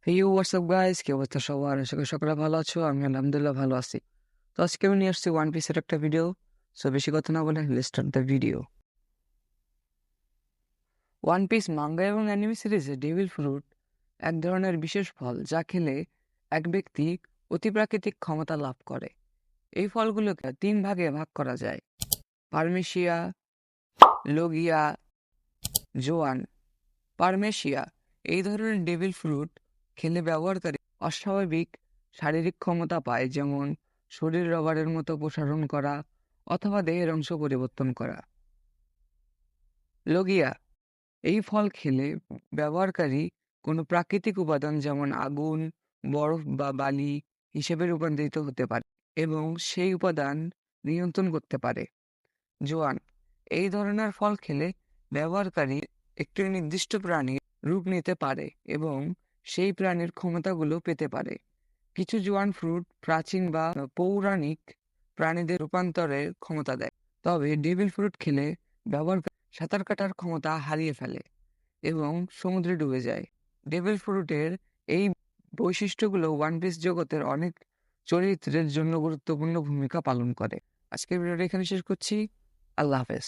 হেই WhatsApp guys, কি অবস্থা সবার? আশা করি সকলে ভালো আছো। আমি আলহামদুলিল্লাহ ভালো আছি। তো আজকে আমি নিয়ে আসছি ওয়ান পিসের একটা ভিডিও। সো বেশি কথা না বলে let's start the video. One piece manga এবং অ্যানিমে সিরিজে ডেভিল ফ্রুট এক ধরনের বিশেষ ফল যা খেলে এক ব্যক্তি অতিপ্রাকৃতিক ক্ষমতা লাভ করে। এই ফলগুলোকে তিন ভাগে ভাগ করা যায়: পারমেশিয়া, লোগিয়া, জোয়ান। পারমেশিয়া এই ধরনের ডেভিল ফ্রুট খেলে ব্যবহারকারী অস্বাভাবিক শারীরিক ক্ষমতা পায়, যেমন শরীর রবারের মতো প্রসারণ করা অথবা দেহের অংশ পরিবর্তন করা। লোগিয়া এই ফল খেলে ব্যবহারকারী কোনো প্রাকৃতিক উপাদান যেমন আগুন, বরফ বা বালি হিসেবে রূপান্তরিত হতে পারে এবং সেই উপাদান নিয়ন্ত্রণ করতে পারে। জোয়ান এই ধরনের ফল খেলে ব্যবহারকারী একটি নির্দিষ্ট প্রাণীর রূপ নিতে পারে এবং সেই প্রাণীর ক্ষমতাগুলো পেতে পারে। কিছু জোয়ান ফ্রুট প্রাচীন বা পৌরাণিক প্রাণীদের রূপান্তরের ক্ষমতা দেয়। তবে ডেভিল ফ্রুট খেলে ব্যবহারকারী সাঁতার কাটার ক্ষমতা হারিয়ে ফেলে এবং সমুদ্রে ডুবে যায়। ডেভিল ফ্রুটের এই বৈশিষ্ট্যগুলো ওয়ান পিস জগতের অনেক চরিত্রের জন্য গুরুত্বপূর্ণ ভূমিকা পালন করে। আজকের ভিডিওটা এখানে শেষ করছি। আল্লাহ হাফেজ।